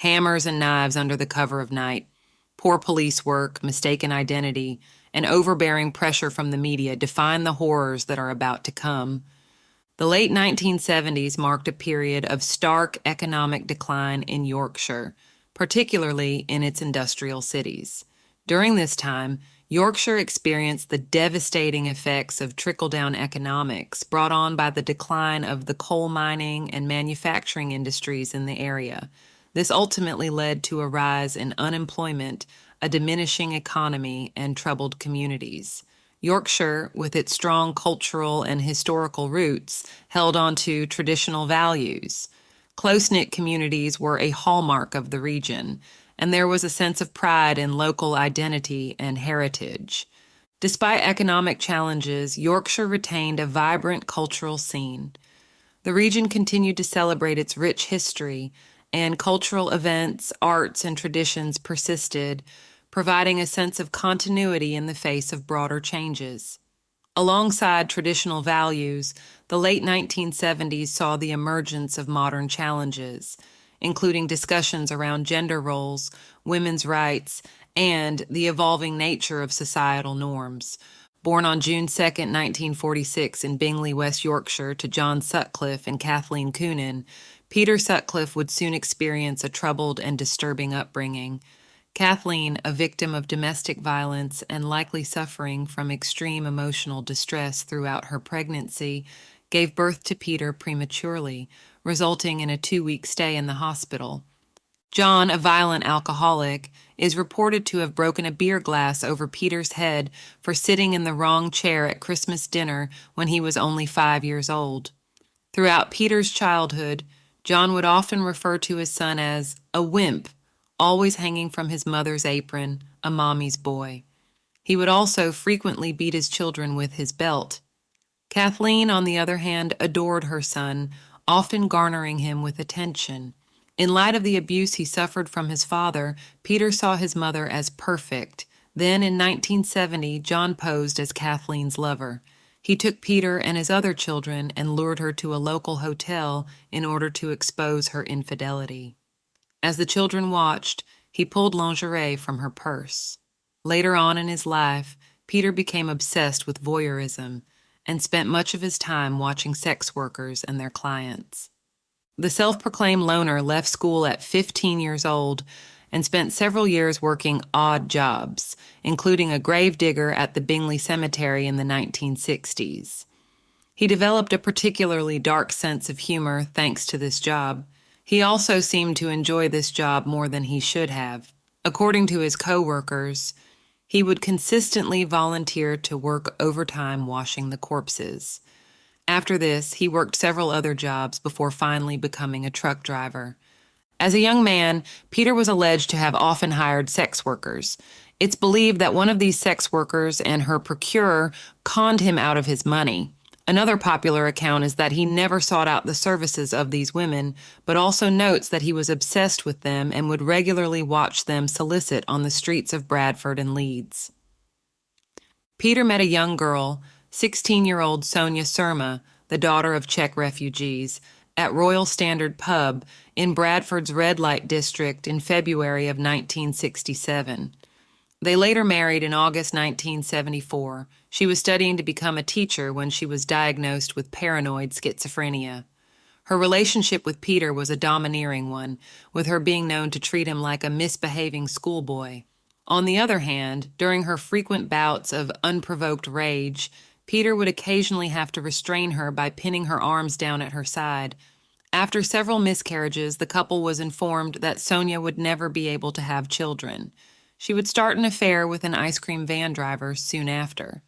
Hammers and knives under the cover of night, poor police work, mistaken identity, and overbearing pressure from the media define the horrors that are about to come. The late 1970s marked a period of stark economic decline in Yorkshire, particularly in its industrial cities. During this time, Yorkshire experienced the devastating effects of trickle-down economics brought on by the decline of the coal mining and manufacturing industries in the area. This ultimately led to a rise in unemployment, a diminishing economy, and troubled communities. Yorkshire, with its strong cultural and historical roots, held on to traditional values. Close-knit communities were a hallmark of the region, and there was a sense of pride in local identity and heritage. Despite economic challenges, Yorkshire retained a vibrant cultural scene. The region continued to celebrate its rich history, and cultural events, arts, and traditions persisted, providing a sense of continuity in the face of broader changes. Alongside traditional values, the late 1970s saw the emergence of modern challenges, including discussions around gender roles, women's rights, and the evolving nature of societal norms. Born on June 2, 1946 in Bingley, West Yorkshire to John Sutcliffe and Kathleen Coonan, Peter Sutcliffe would soon experience a troubled and disturbing upbringing. Kathleen, a victim of domestic violence and likely suffering from extreme emotional distress throughout her pregnancy, gave birth to Peter prematurely, resulting in a 2-week stay in the hospital. John, a violent alcoholic, is reported to have broken a beer glass over Peter's head for sitting in the wrong chair at Christmas dinner when he was only 5 years old. Throughout Peter's childhood, John would often refer to his son as a wimp, always hanging from his mother's apron, a mommy's boy. He would also frequently beat his children with his belt. Kathleen, on the other hand, adored her son, often garnering him with attention. In light of the abuse he suffered from his father, Peter saw his mother as perfect. Then, in 1970, John posed as Kathleen's lover. He took Peter and his other children and lured her to a local hotel in order to expose her infidelity. As the children watched, he pulled lingerie from her purse. Later on in his life, Peter became obsessed with voyeurism and spent much of his time watching sex workers and their clients. The self-proclaimed loner left school at 15 years old and spent several years working odd jobs, including a grave digger at the Bingley Cemetery in the 1960s. He developed a particularly dark sense of humor thanks to this job. He also seemed to enjoy this job more than he should have. According to his co-workers, he would consistently volunteer to work overtime washing the corpses. After this, he worked several other jobs before finally becoming a truck driver. As a young man, Peter was alleged to have often hired sex workers. It's believed that one of these sex workers and her procurer conned him out of his money. Another popular account is that he never sought out the services of these women, but also notes that he was obsessed with them and would regularly watch them solicit on the streets of Bradford and Leeds. Peter met a young girl, 16-year-old Sonia Surma, the daughter of Czech refugees, at Royal Standard Pub in Bradford's red light district in February of 1967. They later married in August 1974. She was studying to become a teacher when she was diagnosed with paranoid schizophrenia. Her relationship with Peter was a domineering one, with her being known to treat him like a misbehaving schoolboy. On the other hand, during her frequent bouts of unprovoked rage, Peter would occasionally have to restrain her by pinning her arms down at her side. After several miscarriages, the couple was informed that Sonia would never be able to have children. She would start an affair with an ice cream van driver soon after.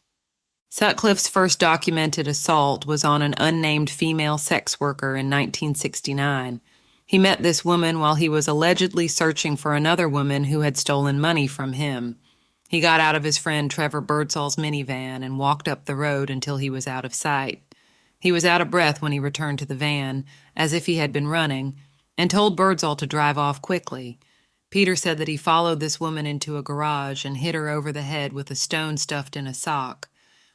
Sutcliffe's first documented assault was on an unnamed female sex worker in 1969. He met this woman while he was allegedly searching for another woman who had stolen money from him. He got out of his friend Trevor Birdsall's minivan and walked up the road until he was out of sight. He was out of breath when he returned to the van, as if he had been running, and told Birdsall to drive off quickly. Peter said that he followed this woman into a garage and hit her over the head with a stone stuffed in a sock.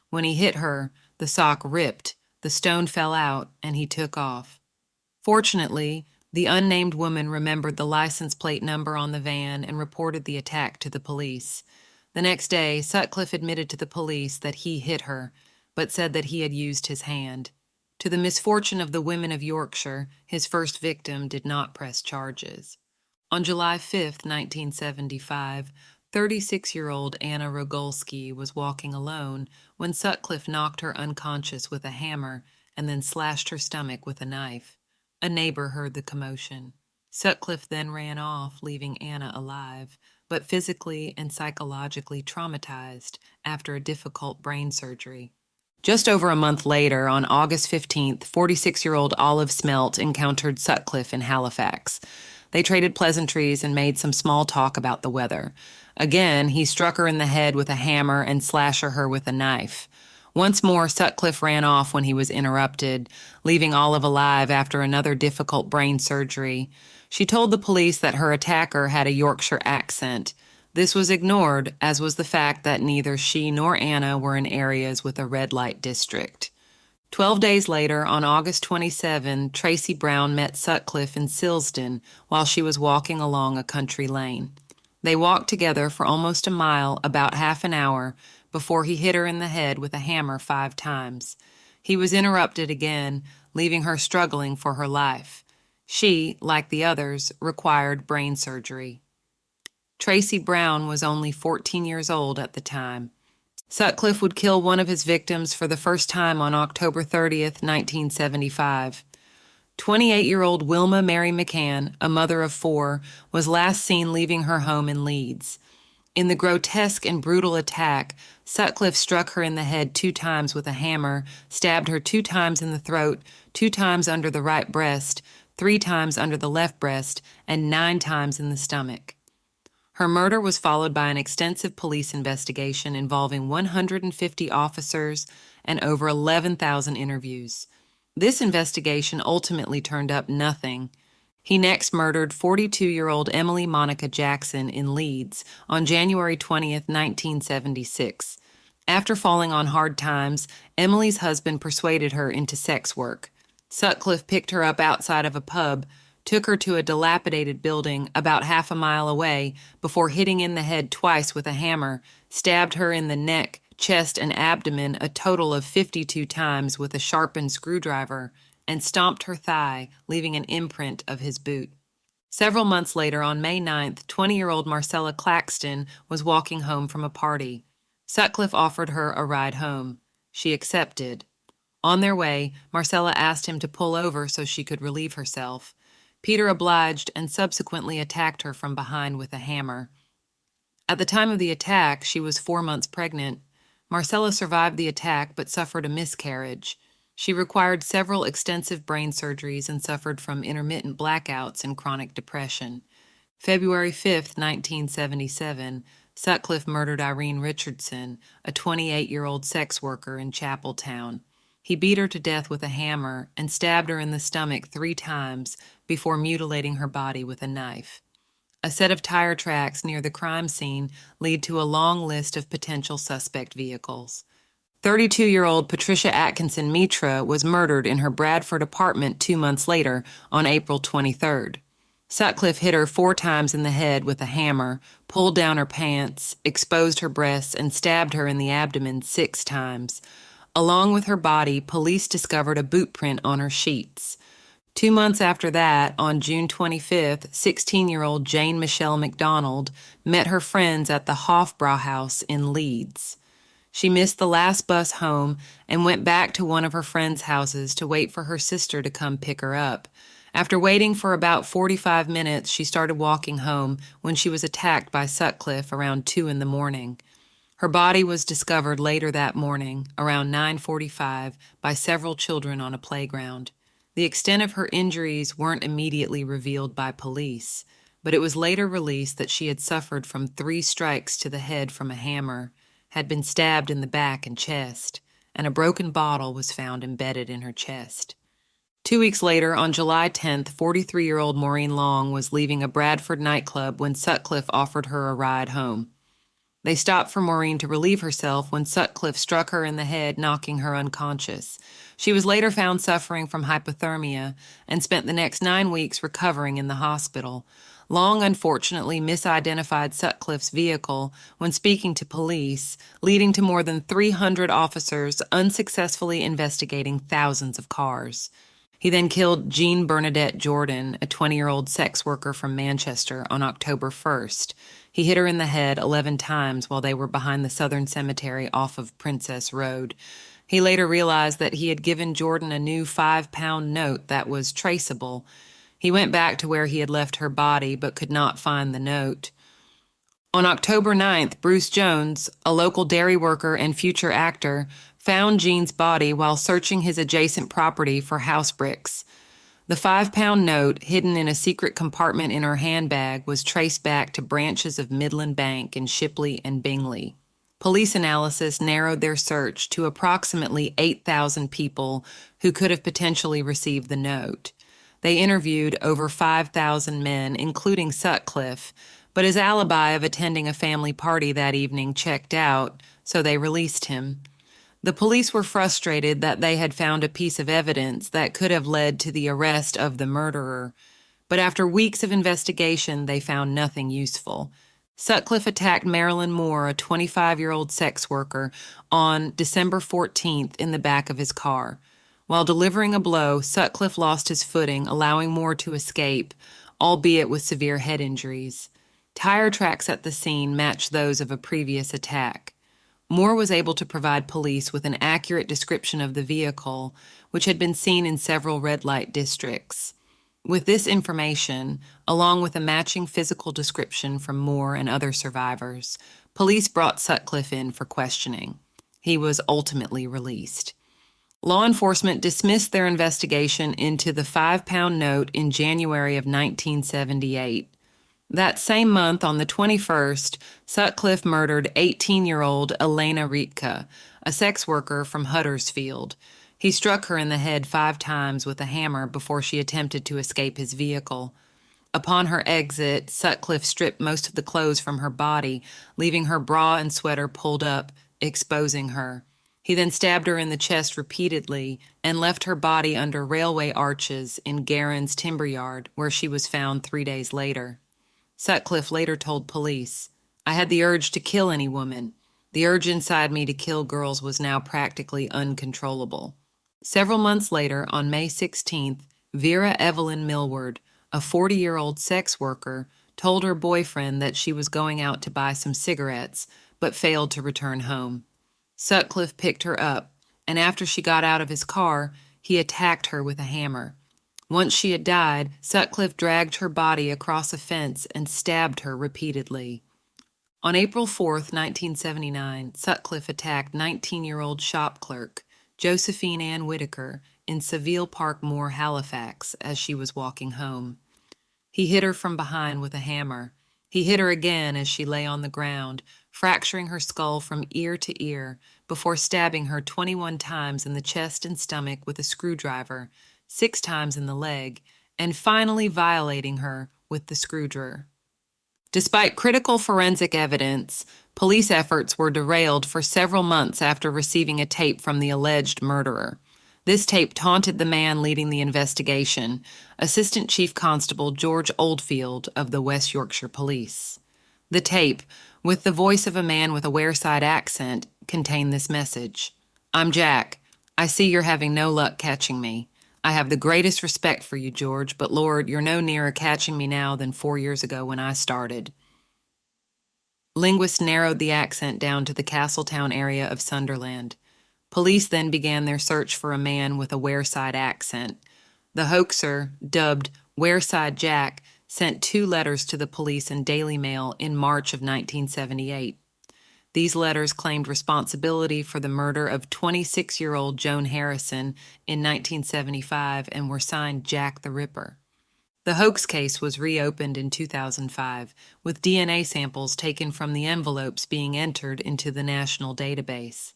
When he hit her, the sock ripped, the stone fell out, and he took off. Fortunately, The unnamed woman remembered the license plate number on the van and reported the attack to the police. The next day, Sutcliffe admitted to the police that he hit her, but said that he had used his hand. To the misfortune of the women of Yorkshire, his first victim did not press charges. On July 5, 1975, 36-year-old Anna Rogolski was walking alone when Sutcliffe knocked her unconscious with a hammer and then slashed her stomach with a knife. A neighbor heard the commotion. Sutcliffe then ran off, leaving Anna alive, but physically and psychologically traumatized after a difficult brain surgery. Just over a month later, on August 15th, 46-year-old Olive Smelt encountered Sutcliffe in Halifax. They traded pleasantries and made some small talk about the weather. Again, he struck her in the head with a hammer and slashed her with a knife. Once more, Sutcliffe ran off when he was interrupted, leaving Olive alive after another difficult brain surgery. She told the police that her attacker had a Yorkshire accent. This was ignored, as was the fact that neither she nor Anna were in areas with a red light district. 12 days later, on August 27, Tracy Brown met Sutcliffe in Silsden while she was walking along a country lane. They walked together for almost a mile, about half an hour, before he hit her in the head with a hammer 5 times. He was interrupted again, leaving her struggling for her life. She, like the others, required brain surgery. Tracy Brown was only 14 years old at the time. Sutcliffe would kill one of his victims for the first time on October 30th, 1975. 28-year-old Wilma Mary McCann, a mother of 4, was last seen leaving her home in Leeds. In the grotesque and brutal attack, Sutcliffe struck her in the head 2 times with a hammer, stabbed her 2 times in the throat, 2 times under the right breast, 3 times under the left breast, and 9 times in the stomach. Her murder was followed by an extensive police investigation involving 150 officers and over 11,000 interviews. This investigation ultimately turned up nothing. He next murdered 42-year-old Emily Monica Jackson in Leeds on January 20th, 1976. After falling on hard times, Emily's husband persuaded her into sex work. Sutcliffe picked her up outside of a pub, took her to a dilapidated building about half a mile away before hitting in the head twice with a hammer, stabbed her in the neck, chest, and abdomen a total of 52 times with a sharpened screwdriver, and stomped her thigh, leaving an imprint of his boot. Several months later, on May 9th, 20-year-old Marcella Claxton was walking home from a party. Sutcliffe offered her a ride home. She accepted. On their way, Marcella asked him to pull over so she could relieve herself. Peter obliged and subsequently attacked her from behind with a hammer. At the time of the attack, she was 4 months pregnant. Marcella survived the attack but suffered a miscarriage. She required several extensive brain surgeries and suffered from intermittent blackouts and chronic depression. February 5, 1977, Sutcliffe murdered Irene Richardson, a 28-year-old sex worker in Chapeltown. He beat her to death with a hammer and stabbed her in the stomach 3 times before mutilating her body with a knife. A set of tire tracks near the crime scene lead to a long list of potential suspect vehicles. 32-year-old Patricia Atkinson Mitra was murdered in her Bradford apartment 2 months later on April 23rd. Sutcliffe hit her 4 times in the head with a hammer, pulled down her pants, exposed her breasts, and stabbed her in the abdomen 6 times. Along with her body, police discovered a boot print on her sheets. 2 months after that, on June 25th, 16-year-old Jane Michelle McDonald met her friends at the Hofbrauhaus in Leeds. She missed the last bus home and went back to one of her friends' houses to wait for her sister to come pick her up. After waiting for about 45 minutes, she started walking home when she was attacked by Sutcliffe around 2 in the morning. Her body was discovered later that morning, around 9:45, by several children on a playground. The extent of her injuries weren't immediately revealed by police, but it was later released that she had suffered from 3 strikes to the head from a hammer, had been stabbed in the back and chest, and a broken bottle was found embedded in her chest. 2 weeks later, on July 10th, 43-year-old Maureen Long was leaving a Bradford nightclub when Sutcliffe offered her a ride home. They stopped for Maureen to relieve herself when Sutcliffe struck her in the head, knocking her unconscious. She was later found suffering from hypothermia and spent the next 9 weeks recovering in the hospital. Long, unfortunately, misidentified Sutcliffe's vehicle when speaking to police, leading to more than 300 officers unsuccessfully investigating thousands of cars. He then killed Jean Bernadette Jordan, a 20-year-old sex worker from Manchester, on October 1st. He hit her in the head 11 times while they were behind the Southern Cemetery off of Princess Road. He later realized that he had given Jordan a new 5-pound note that was traceable. He went back to where he had left her body but could not find the note. On October 9th, Bruce Jones, a local dairy worker and future actor, found Jean's body while searching his adjacent property for house bricks. The 5-pound note, hidden in a secret compartment in her handbag, was traced back to branches of Midland Bank in Shipley and Bingley. Police analysis narrowed their search to approximately 8,000 people who could have potentially received the note. They interviewed over 5,000 men, including Sutcliffe, but his alibi of attending a family party that evening checked out, so they released him. The police were frustrated that they had found a piece of evidence that could have led to the arrest of the murderer, but after weeks of investigation, they found nothing useful. Sutcliffe attacked Marilyn Moore, a 25-year-old sex worker, on December 14th in the back of his car. While delivering a blow, Sutcliffe lost his footing, allowing Moore to escape, albeit with severe head injuries. Tire tracks at the scene matched those of a previous attack. Moore was able to provide police with an accurate description of the vehicle, which had been seen in several red light districts. With this information, along with a matching physical description from Moore and other survivors, police brought Sutcliffe in for questioning. He was ultimately released. Law enforcement dismissed their investigation into the 5-pound note in January of 1978. That same month, on the 21st, Sutcliffe murdered 18-year-old Elena Ritka, a sex worker from Huddersfield. He struck her in the head 5 times with a hammer before she attempted to escape his vehicle. Upon her exit, Sutcliffe stripped most of the clothes from her body, leaving her bra and sweater pulled up, exposing her. He then stabbed her in the chest repeatedly and left her body under railway arches in Garron's timber yard, where she was found 3 days later. Sutcliffe later told police, "I had the urge to kill any woman. The urge inside me to kill girls was now practically uncontrollable." Several months later, on May 16th, Vera Evelyn Millward, a 40-year-old sex worker, told her boyfriend that she was going out to buy some cigarettes, but failed to return home. Sutcliffe picked her up, and after she got out of his car, he attacked her with a hammer. Once she had died, Sutcliffe dragged her body across a fence and stabbed her repeatedly. On April 4th, 1979, Sutcliffe attacked 19-year-old shop clerk Josephine Ann Whitaker in Seville Park Moor, Halifax, as she was walking home. He hit her from behind with a hammer. He hit her again as she lay on the ground, fracturing her skull from ear to ear, before stabbing her 21 times in the chest and stomach with a screwdriver, 6 times in the leg, and finally violating her with the screwdriver. Despite critical forensic evidence, police efforts were derailed for several months after receiving a tape from the alleged murderer. This tape taunted the man leading the investigation, Assistant Chief Constable George Oldfield of the West Yorkshire Police. The tape, with the voice of a man with a Wearside accent, contained this message: "I'm Jack. I see you're having no luck catching me. I have the greatest respect for you, George, but Lord, you're no nearer catching me now than 4 years ago when I started." Linguists narrowed the accent down to the Castletown area of Sunderland. Police then began their search for a man with a Wearside accent. The hoaxer, dubbed Wearside Jack, sent 2 letters to the police and Daily Mail in March of 1978. These letters claimed responsibility for the murder of 26-year-old Joan Harrison in 1975 and were signed Jack the Ripper. The hoax case was reopened in 2005, with DNA samples taken from the envelopes being entered into the national database.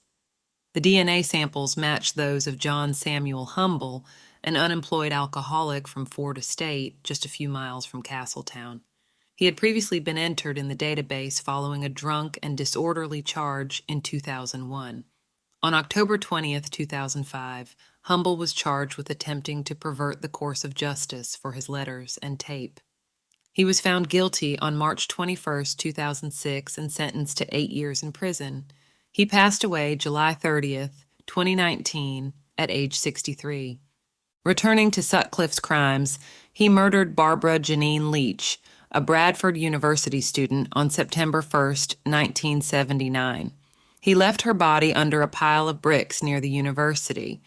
The DNA samples matched those of John Samuel Humble, an unemployed alcoholic from Ford Estate, just a few miles from Castletown. He had previously been entered in the database following a drunk and disorderly charge in 2001. On October 20th, 2005, Humble was charged with attempting to pervert the course of justice for his letters and tape. He was found guilty on March 21st, 2006, and sentenced to 8 years in prison. He passed away July 30th, 2019, at age 63. Returning to Sutcliffe's crimes, he murdered Barbara Janine Leach, a Bradford University student, on September 1st, 1979. He left her body under a pile of bricks near the university.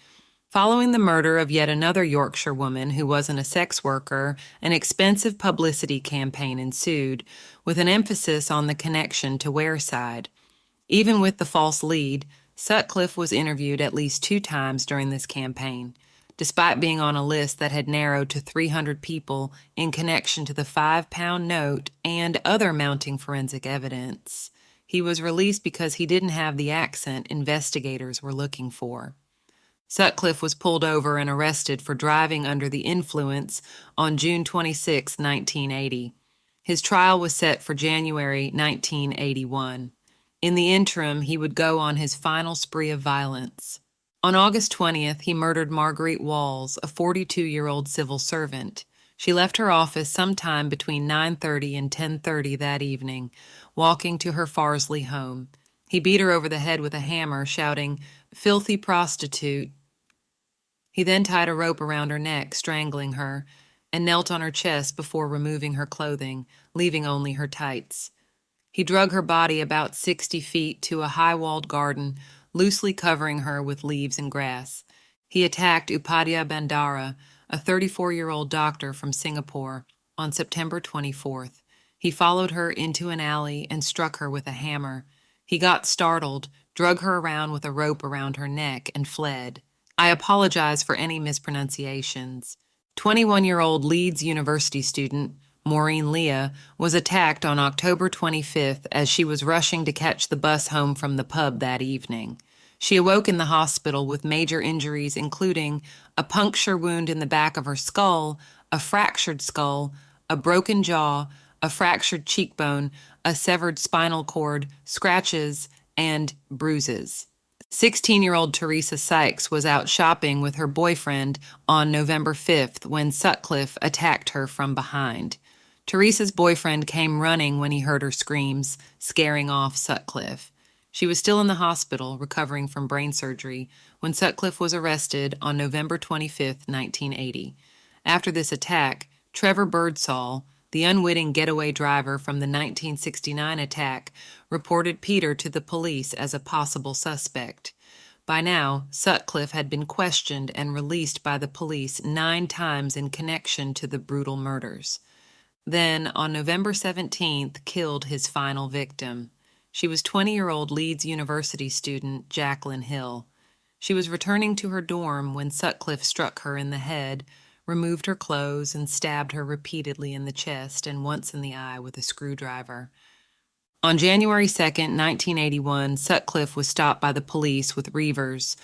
Following the murder of yet another Yorkshire woman who wasn't a sex worker, an expensive publicity campaign ensued, with an emphasis on the connection to Wareside. Even with the false lead, Sutcliffe was interviewed at least 2 times during this campaign. Despite being on a list that had narrowed to 300 people in connection to the £5 note and other mounting forensic evidence, he was released because he didn't have the accent investigators were looking for. Sutcliffe was pulled over and arrested for driving under the influence on June 26, 1980. His trial was set for January 1981. In the interim, he would go on his final spree of violence. On August 20th, he murdered Marguerite Walls, a 42-year-old civil servant. She left her office sometime between 9:30 and 10:30 that evening, walking to her Farsley home. He beat her over the head with a hammer, shouting, "Filthy prostitute." He then tied a rope around her neck, strangling her, and knelt on her chest before removing her clothing, leaving only her tights. He drug her body about 60 feet to a high-walled garden, loosely covering her with leaves and grass. He attacked Upadhyay Bandara, a 34-year-old doctor from Singapore, on September 24th. He followed her into an alley and struck her with a hammer. He got startled, drug her around with a rope around her neck, and fled. I apologize for any mispronunciations. 21-year-old Leeds University student Maureen Leah was attacked on October 25th as she was rushing to catch the bus home from the pub that evening. She awoke in the hospital with major injuries including a puncture wound in the back of her skull, a fractured skull, a broken jaw, a fractured cheekbone, a severed spinal cord, scratches, and bruises. 16-year-old Teresa Sykes was out shopping with her boyfriend on November 5th when Sutcliffe attacked her from behind. Teresa's boyfriend came running when he heard her screams, scaring off Sutcliffe. She was still in the hospital, recovering from brain surgery, when Sutcliffe was arrested on November 25, 1980. After this attack, Trevor Birdsall, the unwitting getaway driver from the 1969 attack, reported Peter to the police as a possible suspect. By now, Sutcliffe had been questioned and released by the police 9 times in connection to the brutal murders. Then, on November 17th, killed his final victim. She was 20-year-old Leeds University student Jacqueline Hill. She was returning to her dorm when Sutcliffe struck her in the head, removed her clothes, and stabbed her repeatedly in the chest and once in the eye with a screwdriver. On January 2, 1981, Sutcliffe was stopped by the police with Reevers,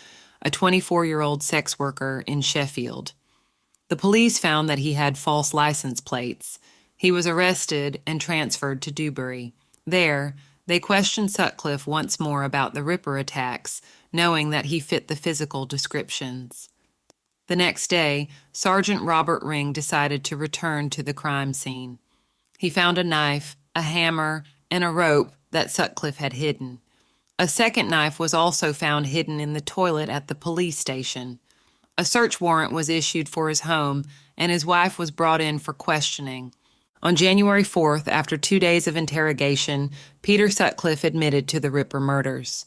a 24-year-old sex worker in Sheffield. The police found that he had false license plates. He was arrested and transferred to Dewberry. There, they questioned Sutcliffe once more about the Ripper attacks, knowing that he fit the physical descriptions. The next day, Sergeant Robert Ring decided to return to the crime scene. He found a knife, a hammer, and a rope that Sutcliffe had hidden. A second knife was also found hidden in the toilet at the police station. A search warrant was issued for his home, and his wife was brought in for questioning. On January 4th, after 2 days of interrogation, Peter Sutcliffe admitted to the Ripper murders.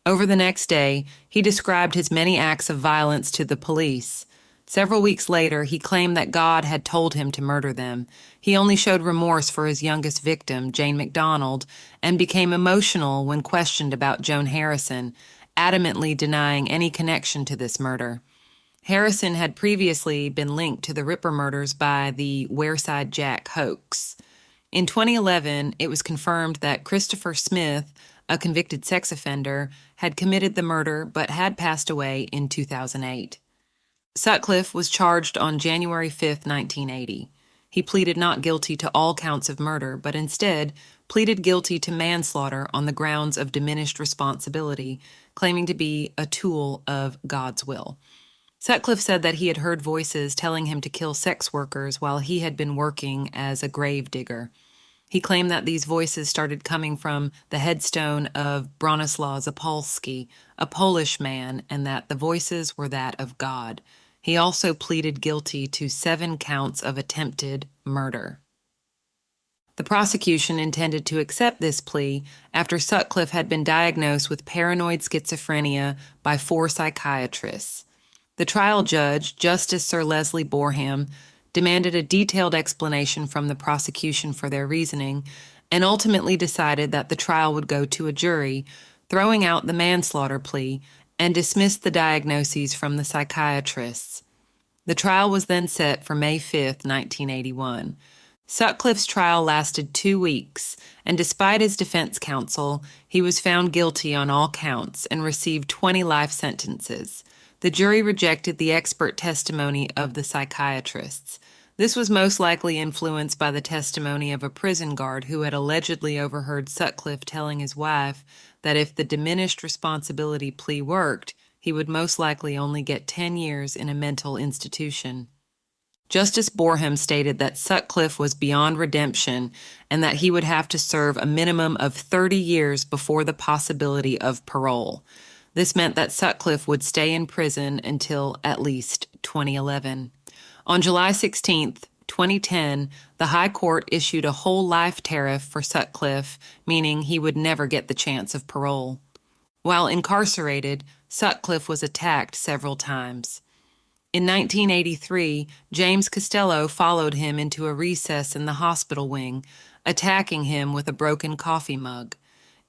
Over the next day, he described his many acts of violence to the police. Several weeks later, he claimed that God had told him to murder them. He only showed remorse for his youngest victim, Jane McDonald, and became emotional when questioned about Joan Harrison, adamantly denying any connection to this murder. Harrison had previously been linked to the Ripper murders by the Wareside Jack hoax. In 2011, it was confirmed that Christopher Smith, a convicted sex offender, had committed the murder but had passed away in 2008. Sutcliffe was charged on January 5, 1980. he pleaded not guilty to all counts of murder, but instead pleaded guilty to manslaughter on the grounds of diminished responsibility, claiming to be a tool of God's will. Sutcliffe said that he had heard voices telling him to kill sex workers while he had been working as a grave digger. He claimed that these voices started coming from the headstone of Bronislaw Zapolski, a Polish man, and that the voices were that of God. He also pleaded guilty to 7 counts of attempted murder. The prosecution intended to accept this plea after Sutcliffe had been diagnosed with paranoid schizophrenia by 4 psychiatrists. The trial judge, Justice Sir Leslie Boreham, demanded a detailed explanation from the prosecution for their reasoning, and ultimately decided that the trial would go to a jury, throwing out the manslaughter plea, and dismissed the diagnoses from the psychiatrists. The trial was then set for May 5, 1981. Sutcliffe's trial lasted 2 weeks, and despite his defense counsel, he was found guilty on all counts and received 20 life sentences. The jury rejected the expert testimony of the psychiatrists. This was most likely influenced by the testimony of a prison guard who had allegedly overheard Sutcliffe telling his wife that if the diminished responsibility plea worked, he would most likely only get 10 years in a mental institution. Justice Boreham stated that Sutcliffe was beyond redemption and that he would have to serve a minimum of 30 years before the possibility of parole. This meant that Sutcliffe would stay in prison until at least 2011. On July 16, 2010, the High Court issued a whole life tariff for Sutcliffe, meaning he would never get the chance of parole. While incarcerated, Sutcliffe was attacked several times. In 1983, James Costello followed him into a recess in the hospital wing, attacking him with a broken coffee mug.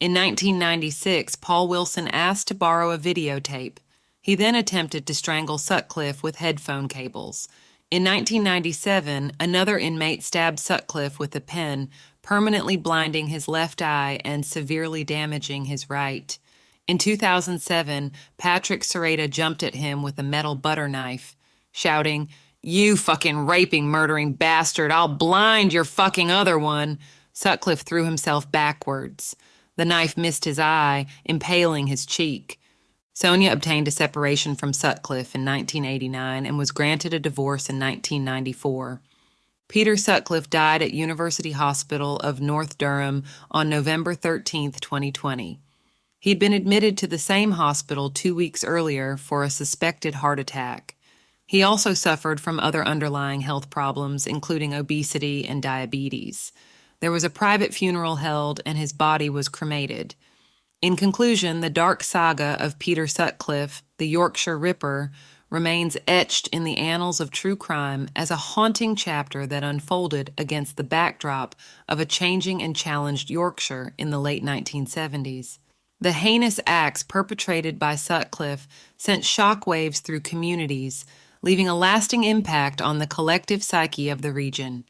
In 1996, Paul Wilson asked to borrow a videotape. He then attempted to strangle Sutcliffe with headphone cables. In 1997, another inmate stabbed Sutcliffe with a pen, permanently blinding his left eye and severely damaging his right. In 2007, Patrick Serrata jumped at him with a metal butter knife, shouting, "You fucking raping, murdering bastard, I'll blind your fucking other one." Sutcliffe threw himself backwards. The knife missed his eye, impaling his cheek. Sonia obtained a separation from Sutcliffe in 1989 and was granted a divorce in 1994. Peter Sutcliffe died at University Hospital of North Durham on November 13, 2020. He'd been admitted to the same hospital 2 weeks earlier for a suspected heart attack. He also suffered from other underlying health problems, including obesity and diabetes. There was a private funeral held, and his body was cremated. In conclusion, the dark saga of Peter Sutcliffe, the Yorkshire Ripper, remains etched in the annals of true crime as a haunting chapter that unfolded against the backdrop of a changing and challenged Yorkshire in the late 1970s. The heinous acts perpetrated by Sutcliffe sent shockwaves through communities, leaving a lasting impact on the collective psyche of the region.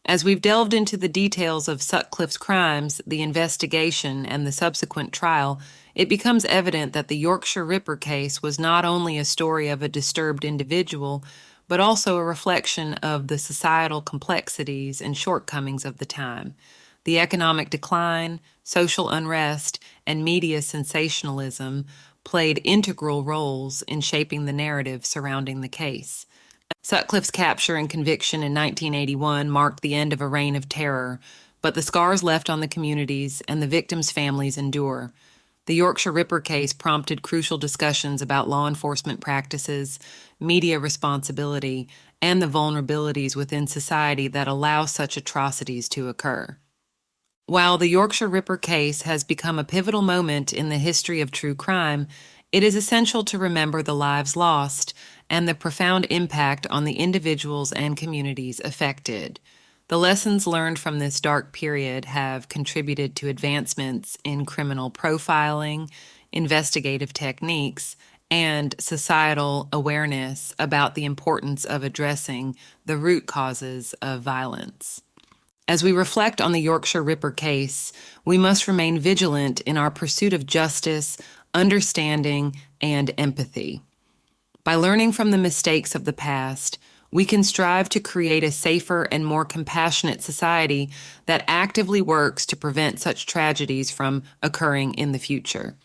As we've delved into the details of Sutcliffe's crimes, the investigation, and the subsequent trial, it becomes evident that the Yorkshire Ripper case was not only a story of a disturbed individual, but also a reflection of the societal complexities and shortcomings of the time. The economic decline, social unrest, and media sensationalism played integral roles in shaping the narrative surrounding the case. Sutcliffe's capture and conviction in 1981 marked the end of a reign of terror, but the scars left on the communities and the victims' families endure. The Yorkshire Ripper case prompted crucial discussions about law enforcement practices, media responsibility, and the vulnerabilities within society that allow such atrocities to occur. While the Yorkshire Ripper case has become a pivotal moment in the history of true crime, it is essential to remember the lives lost and the profound impact on the individuals and communities affected. The lessons learned from this dark period have contributed to advancements in criminal profiling, investigative techniques, and societal awareness about the importance of addressing the root causes of violence. As we reflect on the Yorkshire Ripper case, we must remain vigilant in our pursuit of justice, understanding, and empathy. By learning from the mistakes of the past, We can strive to create a safer and more compassionate society that actively works to prevent such tragedies from occurring in the future.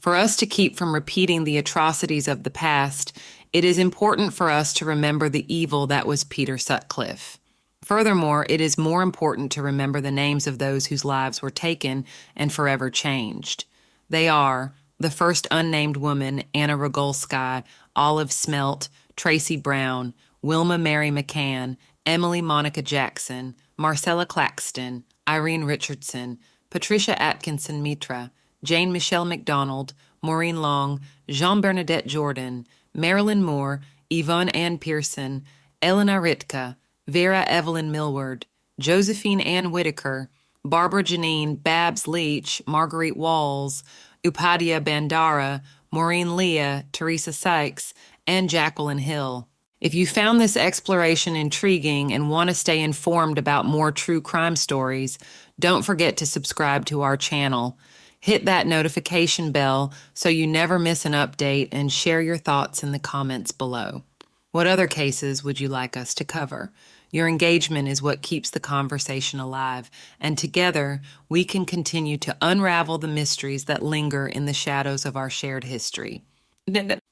For us to keep from repeating the atrocities of the past, it is important for us to remember the evil that was Peter Sutcliffe. Furthermore, it is more important to remember the names of those whose lives were taken and forever changed. They are the first unnamed woman, Anna Rogolsky, Olive Smelt, Tracy Brown, Wilma Mary McCann, Emily Monica Jackson, Marcella Claxton, Irene Richardson, Patricia Atkinson Mitra, Jane Michelle McDonald, Maureen Long, Jean Bernadette Jordan, Marilyn Moore, Yvonne Ann Pearson, Elena Ritka, Vera Evelyn Millward, Josephine Ann Whitaker, Barbara Janine Babs Leach, Marguerite Walls, Upadhyaya Bandara, Maureen Leah, Teresa Sykes, and Jacqueline Hill. If you found this exploration intriguing and want to stay informed about more true crime stories, don't forget to subscribe to our channel. Hit that notification bell so you never miss an update, and share your thoughts in the comments below. What other cases would you like us to cover? Your engagement is what keeps the conversation alive, and together we can continue to unravel the mysteries that linger in the shadows of our shared history.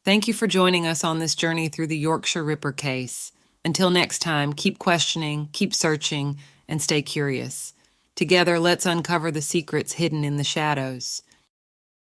Thank you for joining us on this journey through the Yorkshire Ripper case. Until next time, keep questioning, keep searching, and stay curious. Together, let's uncover the secrets hidden in the shadows.